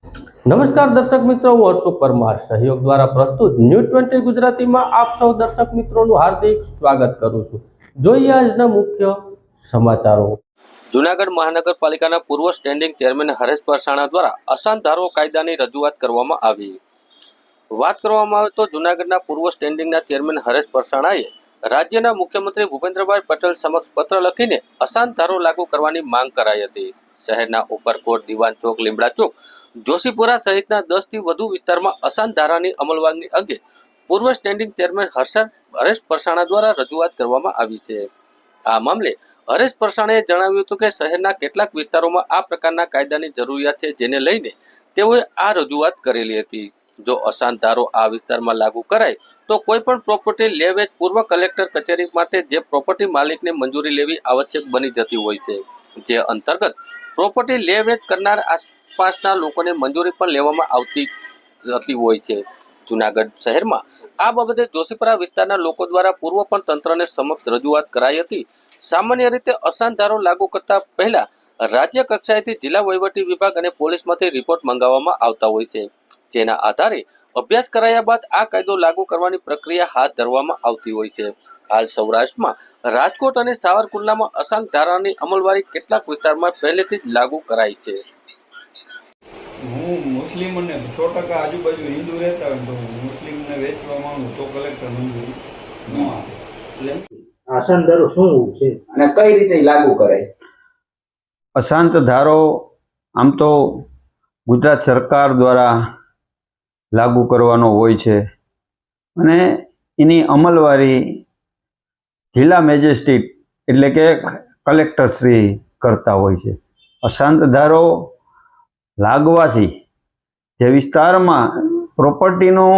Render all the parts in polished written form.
નમસ્કાર દર્શક મિત્રો, હું હર્ષ પરમાર સહયોગ દ્વારા પ્રસ્તુત ન્યૂઝ 20 ગુજરાતીમાં આપ સૌ દર્શક મિત્રોનું હાર્દિક સ્વાગત કરું છું। જોઈએ આજના મુખ્ય સમાચારો। જૂનાગઢ મહાનગરપાલિકાના પૂર્વ સ્ટેન્ડિંગ ચેરમેન હરેશ પરસાણા દ્વારા અશાંત ધારો કાયદાની રજૂઆત કરવામાં આવી। વાત કરવામાં આવે તો જૂનાગઢના પૂર્વ સ્ટેન્ડિંગના ચેરમેન હરેશ પરસાણાએ રાજ્યના મુખ્યમંત્રી ભૂપેન્દ્રભાઈ પટેલ સમક્ષ પત્ર લખીને અશાંત ધારો લાગુ કરવાની માંગ કરાઈ હતી। શહેરના ઉપરકોટ, દીવાન ચોક, લીમડા ચોક, જોશીપુરા સહિતના 10 થી વધુ વિસ્તારમાં અશાંત ધારાની અમલવારી અંગે પૂર્વ સ્ટેન્ડિંગ ચેરમેન હરેશ પરસાણા દ્વારા રજૂઆત કરવામાં આવી છે। આ મામલે હરેશ પરસાણાએ જણાવ્યું હતું કે શહેરના કેટલાક વિસ્તારોમાં આ પ્રકારના કાયદાની જરૂરિયાત છે, જેને લઈને તેઓએ આ રજૂઆત કરેલી હતી। જો અશાંત ધારો આ વિસ્તારમાં લાગુ કરાય તો કોઈ પણ પ્રોપર્ટી લે વેચ પૂર્વ કલેક્ટર કચેરી માટે જે પ્રોપર્ટી માલિકને મંજૂરી લેવી આવશ્યક બની જતી હોય છે, જે અંતર્ગત પ્રોપર્ટી લે વેચ કરનાર આસપાસના લોકોને મંજૂરી પણ લેવામાં આવતી હોય છે। જૂનાગઢ શહેરમાં આ બાબતે જોશીપુરા વિસ્તારના લોકો દ્વારા પૂર્વ પણ તંત્રને સમક્ષ રજૂઆત કરાઈ હતી। સામાન્ય રીતે અશાંત ધારો લાગુ કરતા પહેલા રાજ્ય કક્ષાએથી જિલ્લા વહીવટી વિભાગ અને પોલીસમાંથી રિપોર્ટ મંગાવવામાં આવતા હોય છે, જેના આધારે અભ્યાસ કરાયા બાદ આ કાયદો લાગુ કરવાની પ્રક્રિયા હાથ ધરવામાં આવતી હોય છે। હાલ સૌરાષ્ટ્રમાં રાજકોટ અને સાવરકુંડલામાં અશાંત ધારાની અમલવારી કેટલાક વિસ્તારમાં પહેલેથી જ લાગુ કરાઈ છે। હું મુસ્લિમ અને 100% આજુબાજુ હિન્દુ રહેતા હોય તો મુસ્લિમને વેચવા માંગુ તો કલેક્ટર મંજૂરી ન આપે। અશાંત ધારો શું છે અને કઈ રીતે લાગુ કરાય? અશાંત ધારો આમ તો ગુજરાત સરકાર દ્વારા લાગુ કરવાનો હોય છે અને એની અમલવારી જિલ્લા મેજિસ્ટ્રેટ એટલે કે કલેક્ટરશ્રી કરતા હોય છે। અશાંત ધારો લાગવાથી જે વિસ્તારમાં પ્રોપર્ટીનું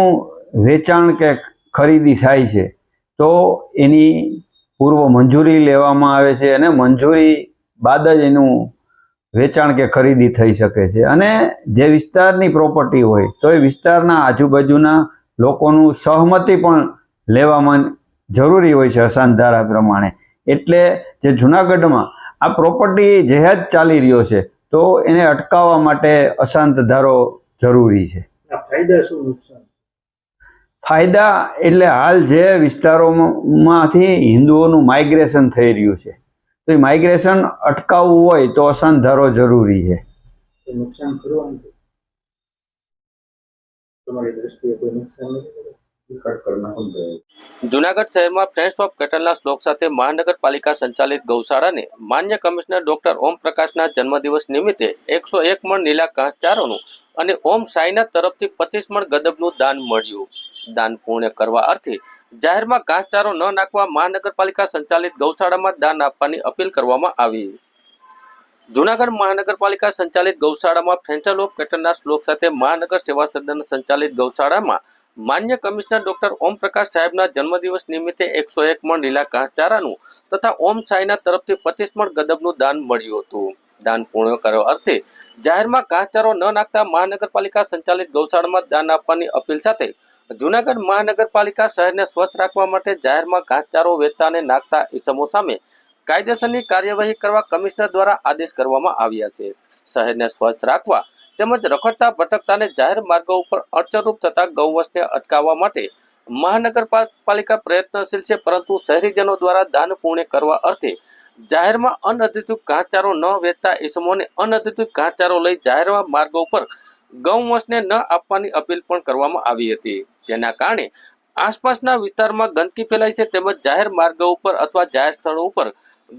વેચાણ કે ખરીદી થાય છે તો એની પૂર્વ મંજૂરી લેવામાં આવે છે અને મંજૂરી બાદ જ એનું વેચાણ કે ખરીદી થઈ શકે છે। અને જે વિસ્તારની પ્રોપર્ટી હોય તો એ વિસ્તારના આજુબાજુના લોકોનું સહમતિ પણ લેવામાં જરૂરી હોય છે અશાંત ધારા પ્રમાણે। એટલે જે જૂનાગઢમાં આ પ્રોપર્ટી જેહાદ ચાલી રહ્યો છે તો એને અટકાવવા માટે અશાંત ધારો જરૂરી છે। ફાયદા શું, નુકસાન? ફાયદા એટલે હાલ જે વિસ્તારોમાંથી હિન્દુઓનું માઇગ્રેશન થઈ રહ્યું છે તો એ માઇગ્રેશન અટકાવવું હોય તો અશાંત ધારો જરૂરી છે। નુકસાન કરવાનું તમારી દ્રષ્ટિએ કોઈ નુકસાન નથી? જૂનાગઢ શહેરમાં ફ્રેન્ડ્સ ઓફ કેટલના શ્લોક સાથે મહાનગરપાલિકા સંચાલિત ગૌશાળાને માન્ય કમિશનર ડોક્ટર ઓમ પ્રકાશના જન્મદિવસ નિમિત્તે 101 મણ લીલા ઘાસચારોનું અને ઓમ સાંઈનાથ તરફથી 25 મણ ગદબનું દાન મળ્યું। દાન પૂર્ણ કરવા અર્થે જાહેરમાં ઘાસચારો ન નાખવા મહાનગરપાલિકા સંચાલિત ગૌશાળામાં દાન આપવાની અપીલ કરવામાં આવી। જૂનાગઢ મહાનગરપાલિકા સંચાલિત ગૌશાળામાં ફ્રેન્ડ્સ ઓફ કેટલના શ્લોક સાથે મહાનગર સેવા સદન સંચાલિત ગૌશાળામાં માન્ય કમિશનર ડોક્ટર ઓમ પ્રકાશ સાહેબના જન્મદિવસ નિમિત્તે 101 મણ લીલા ઘાસચારાનું તથા ઓમ સાંઈનાથ તરફથી 25 મણ ગદબનું દાન મળ્યું હતું। દાન પૂર્ણ કરવા અર્થે જાહેરમાં ઘાસચારો ન નાખતા મહાનગરપાલિકા સંચાલિત ગૌશાળામાં દાન આપવાની અપીલ સાથે જૂનાગઢ મહાનગરપાલિકા શહેરને સ્વસ્થ રાખવા માટે જાહેરમાં ઘાસચારો વેચતા અને નાખતા ઇસમો સામે કાયદેસરની કાર્યવાહી કરવા કમિશનર દ્વારા આદેશ કરવામાં આવ્યા છે। શહેરને સ્વસ્થ રાખવા તેમજ રખડતા ભટકતાને જાહેર માર્ગો ઉપર અડચણરૂપ થતા ગૌવંશને અટકાવવા માટે મહાનગરપાલિકા પ્રયત્નશીલ છે, પરંતુ શહેરીજનો દ્વારા દાન પૂર્ણ કરવા અર્થે જાહેરમાં અનઅધિકૃત ઘાસચારો ન વેચતા ઇસમોને અનઅધિકૃત ઘાસચારો લઈ જાહેર માર્ગો ઉપર ગૌવંશને ન આપવાની અપીલ પણ કરવામાં આવી હતી, જેના કારણે આસપાસના વિસ્તારમાં ગંદકી ફેલાય છે તેમજ જાહેર માર્ગો ઉપર અથવા જાહેર સ્થળો ઉપર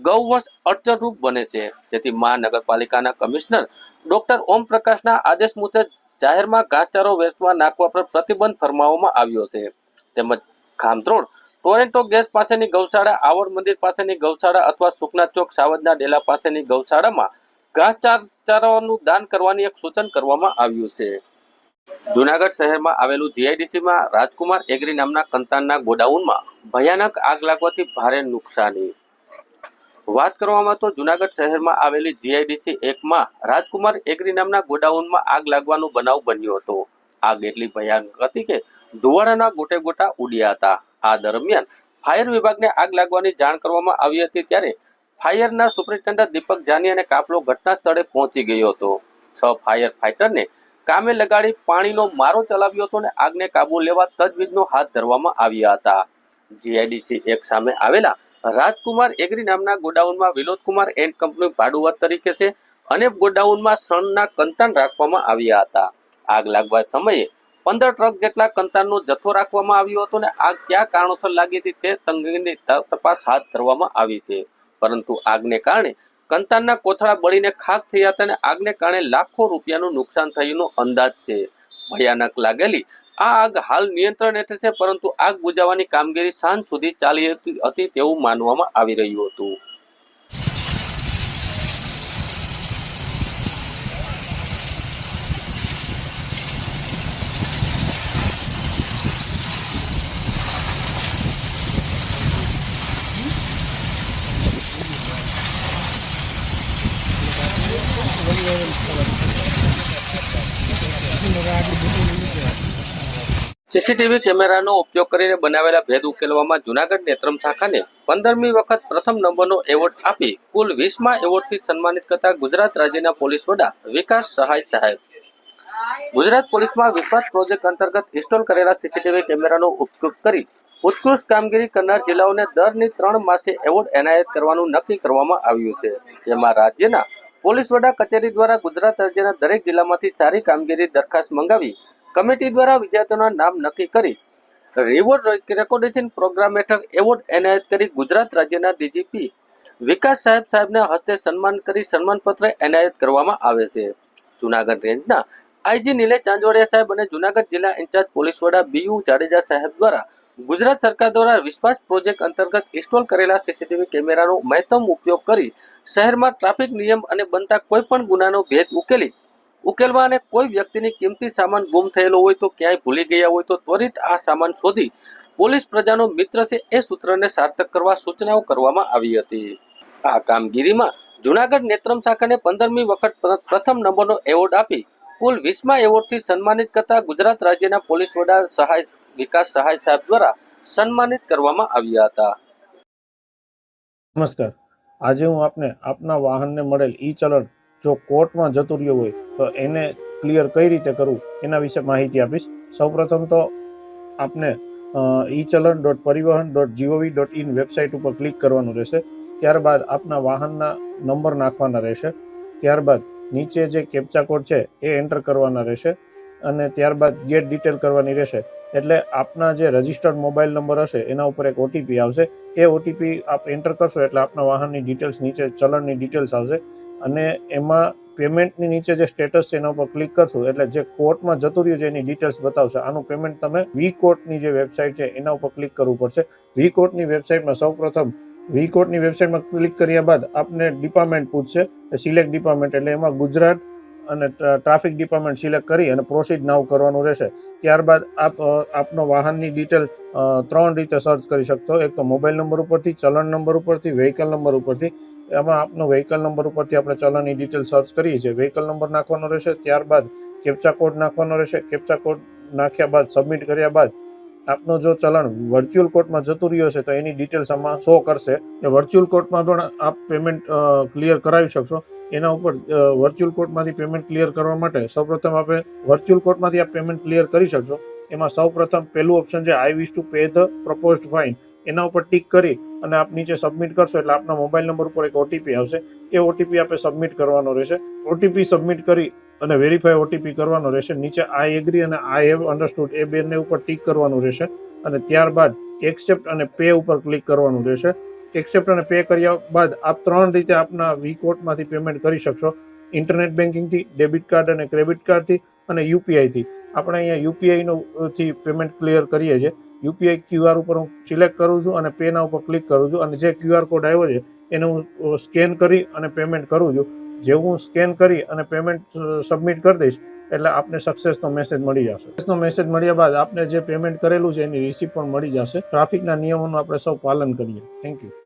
ગૌવંશ અડચણરૂપ બને છે। જેથી મહાનગરપાલિકાના કમિશનર ડોક્ટર ઓમ પ્રકાશના આદેશ મુજબ જાહેરમાં ઘાસચારો વેચવા નાખવા પર પ્રતિબંધ ફરમાવવામાં આવ્યો છે। તેમજ ખામત્રોડ ટોરેન્ટો ગેસ પાસેની ગૌશાળા, આવડ મંદિર પાસેની ગૌશાળા અથવા સુખનાથ ચોક સાવજના ડેલા પાસેની ગૌશાળામાં ઘાસચારાનું દાન કરવાની એક સૂચન કરવામાં આવ્યું છે। જૂનાગઢ શહેરમાં આવેલું જીઆઈડીસીમાં રાજકુમાર એગ્રી નામના કંતાનના ગોડાઉનમાં ભયાનક આગ લાગવાથી ભારે નુકસાની। વાત કરવામાં તો જૂનાગઢ શહેરમાં આવેલી જીઆઈડીસી 1 માં રાજકુમાર એગ્રી નામના ગોડાઉનમાં આગ લાગવાનો બનાવ બન્યો હતો। આગ એટલી ભયાનક હતી કે ધુવાડાના ગોટે ગોટા ઉડ્યા હતા। આ દરમિયાન ફાયર વિભાગને આગ લાગવાની જાણ કરવામાં આવી હતી, ત્યારે ફાયરના સુપ્રિન્ટેન્ડન્ટ દીપક જાની અને કાફલો ઘટના સ્થળે પહોંચી ગયો હતો। 6 ફાયર ફાઇટરને કામે લગાડી પાણીનો મારો ચલાવ્યો હતો અને આગને કાબુ લેવા તજવીજનો હાથ ધરવામાં આવ્યા હતા. જીઆઈડીસી એક સામે આવેલા રાજકુમાર એગ્રી નામના ગોડાઉનમાં વિનોદકુમાર એન્ડ કંપની ભાડુઆત તરીકે છે અને ગોડાઉનમાં શણના કંતાન રાખવામાં આવ્યા હતા. આગ લાગવા સમયે 15 ટ્રક જેટલા કંતાનનો જથ્થો રાખવામાં આવ્યો હતો અને આગ કયા કારણોસર લાગી હતી તે અંગેની તપાસ હાથ ધરવામાં આવી છે. પરંતુ આગને કારણે કંતાનના કોથળા બળીને ખાખ થયા હતા અને આગને કારણે લાખો રૂપિયાનું નુકસાન થયાનો અંદાજ છે. ભયાનક લાગેલી આ આગ હાલ નિયંત્રણ હેઠળ છે, પરંતુ આગ બુઝાવવાની કામગીરી સાંજ સુધી ચાલી હતી તેવું માનવામાં આવી રહ્યું હતું. સીસીટીવી કેમેરાનો ઉપયોગ કરીને બનાવેલા ભેદ ઉકેલવામાં જૂનાગઢ નેત્રમ શાખાને 15મી વખત પ્રથમ નંબરનો એવોર્ડ આપી કુલ 20મા એવોર્ડથી સન્માનિત કરતા ગુજરાત રાજ્યના પોલીસ વડા વિકાસ સહાય સાહેબ. ગુજરાત પોલીસમાં વિશ્વાસ પ્રોજેક્ટ અંતર્ગત ઇન્સ્ટોલ કરેલા સીસીટીવી કેમેરાનો ઉપયોગ કરી ઉત્કૃષ્ટ કામગીરી કરનાર જિલ્લાઓને દરની 3 માસે એવોર્ડ એનાયત કરવાનું નક્કી કરવામાં આવ્યું છે, જેમાં રાજ્યના પોલીસ વડા કચેરી દ્વારા ગુજરાત રાજ્યના દરેક જિલ્લામાંથી સારી કામગીરી દરખાસ્ત મંગાવી કમિટી દ્વારા વિજેતાઓના નામ નક્કી કરી રિવોર્ડ રેકોર્ડેશન પ્રોગ્રામ હેઠળ એવોર્ડ એનાયત કરી ગુજરાત રાજ્યના ડીજીપી વિકાસ સાહેબના હસ્તે સન્માન કરી સન્માનપત્ર એનાયત કરવામાં આવે છે. જૂનાગઢ રેન્જના આઈજી નિલેશ ચાંદોડિયા સાહેબ અને જૂનાગઢ જિલ્લા ઇન્ચાર્જ પોલીસ વડા બીયુ જાડેજા સાહેબ દ્વારા ગુજરાત સરકાર દ્વારા વિશ્વાસ પ્રોજેક્ટ અંતર્ગત ઇન્સ્ટોલ કરેલા સીસીટીવી કેમેરાનો મહત્તમ ઉપયોગ કરી શહેરમાં ટ્રાફિક નિયમ અને બનતા કોઈ પણ ગુનાનો ભેદ ઉકેલવા અને કોઈ વ્યક્તિની કિંમતી સામાન ગુમ થયેલો હોય તો ક્યાંય ભૂલી ગયા હોય તો ત્વરિત આ સામાન શોધી પોલીસ પ્રજાનો મિત્ર છે એ સૂત્રને સાર્થક કરવા સૂચનાઓ કરવામાં આવી હતી. આ કામગીરીમાં જૂનાગઢ નેત્રમ શાખાને 15મી વખત પ્રથમ નંબરનો એવોર્ડ આપી કુલ 20મા એવોર્ડથી સન્માનિત કરતા ગુજરાત રાજ્યના પોલીસ વડા વિકાસ સહાય સાહેબ દ્વારા સન્માનિત કરવામાં આવ્યા હતા. નમસ્કાર, આજે હું આપને આપના વાહનને મળેલ ઈ ચલણ જો કોર્ટમાં જતું રહ્યું હોય તો એને ક્લિયર કઈ રીતે કરવું એના વિશે માહિતી આપીશ. સૌપ્રથમ તો આપને echallan.parivahan.gov.in વેબસાઇટ ઉપર ક્લિક કરવાનું રહેશે. ત્યારબાદ આપના વાહનના નંબર નાખવાના રહેશે. ત્યારબાદ નીચે જે કેપ્ચા કોડ છે એ એન્ટર કરવાના રહેશે અને ત્યારબાદ ગેટ ડિટેલ કરવાની રહેશે. એટલે આપના જે રજિસ્ટર્ડ મોબાઈલ નંબર હશે એના ઉપર એક ઓટીપી આવશે. એ ઓટીપી આપ એન્ટર કરશો એટલે આપના વાહનની ડિટેલ્સ નીચે ચલણની ડિટેલ્સ આવશે અને એમાં પેમેન્ટની નીચે જે સ્ટેટસ છે એના ઉપર ક્લિક કરશું એટલે જે કોર્ટમાં જતું રહ્યું છે એની ડિટેલ્સ બતાવશે. આનું પેમેન્ટ તમે વી કોર્ટની જે વેબસાઇટ છે એના ઉપર ક્લિક કરવું પડશે. વી કોર્ટની વેબસાઇટમાં સૌપ્રથમ વી કોર્ટની વેબસાઇટમાં ક્લિક કર્યા બાદ આપને ડિપાર્ટમેન્ટ પૂછશે, સિલેક્ટ ડિપાર્ટમેન્ટ, એટલે એમાં ગુજરાત અને ટ્રાફિક ડિપાર્ટમેન્ટ સિલેક્ટ કરી અને પ્રોસીડ નાવ કરવાનું રહેશે. ત્યારબાદ આપનો વાહનની ડિટેલ 3 રીતે સર્ચ કરી શકશો. એક તો મોબાઈલ નંબર ઉપરથી, ચલણ નંબર ઉપરથી, વ્હીકલ નંબર ઉપરથી. એમાં આપનો વ્હીકલ નંબર ઉપરથી આપણે ચલણની ડિટેલ સર્ચ કરીએ છીએ. વ્હીકલ નંબર નાખવાનો રહેશે. ત્યારબાદ કેપ્ચા કોડ નાખવાનો રહેશે. કેપ્ચા કોડ નાખ્યા બાદ સબમિટ કર્યા બાદ આપનો જો ચલણ વર્ચ્યુઅલ કોર્ટમાં જતું રહ્યો છે તો એની ડિટેલ્સ આમાં શો કરશે. એ વર્ચ્યુઅલ કોર્ટમાં પણ આપ પેમેન્ટ ક્લિયર કરાવી શકશો. એના ઉપર વર્ચ્યુઅલ કોર્ટમાંથી પેમેન્ટ ક્લિયર કરવા માટે સૌપ્રથમ આપણે વર્ચ્યુઅલ કોર્ટમાંથી આપ પેમેન્ટ ક્લિયર કરી શકશો. એમાં સૌપ્રથમ પહેલું ઓપ્શન છે I wish to pay the proposed fine, એના ઉપર ટિક કરી અને આપ નીચે સબમિટ કરશો એટલે આપના મોબાઈલ નંબર ઉપર એક ઓટીપી આવશે. એ ઓટીપી આપણે સબમિટ કરવાનો રહેશે. ઓટીપી સબમિટ કરી અને વેરીફાઈ ઓટીપી કરવાનો રહેશે. નીચે આઈ એગ્રી અને આઈ હેવ અન્ડરસ્ટુડ એ બેને ઉપર ટિક કરવાનું રહેશે અને ત્યારબાદ એક્સેપ્ટ અને પે ઉપર ક્લિક કરવાનું રહેશે. એક્સેપ્ટ અને પે કર્યા બાદ આપ 3 રીતે આપના વી કોર્ટમાંથી પેમેન્ટ કરી શકશો. ઇન્ટરનેટ બેન્કિંગથી, ડેબિટ કાર્ડ અને ક્રેડિટ કાર્ડથી અને યુપીઆઈથી. આપણે અહીંયા યુપીઆઈથી પેમેન્ટ ક્લિયર કરીએ છીએ. યુપીઆઈ ક્યુઆર ઉપર હું સિલેક્ટ કરું છું અને પેના ઉપર ક્લિક કરું છું અને જે ક્યુઆર કોડ આવ્યો છે એને હું સ્કેન કરી અને પેમેન્ટ કરું છું. જેવું હું સ્કેન કરી અને પેમેન્ટ સબમિટ કરી દઈશ એટલે આપને સક્સેસનો મેસેજ મળી જશે. સક્સેસનો મેસેજ મળ્યા બાદ આપને જે પેમેન્ટ કરેલું છે એની રિસીપ્ટ પણ મળી જશે. ટ્રાફિકના નિયમોનું આપણે સૌ પાલન કરીએ. Thank you.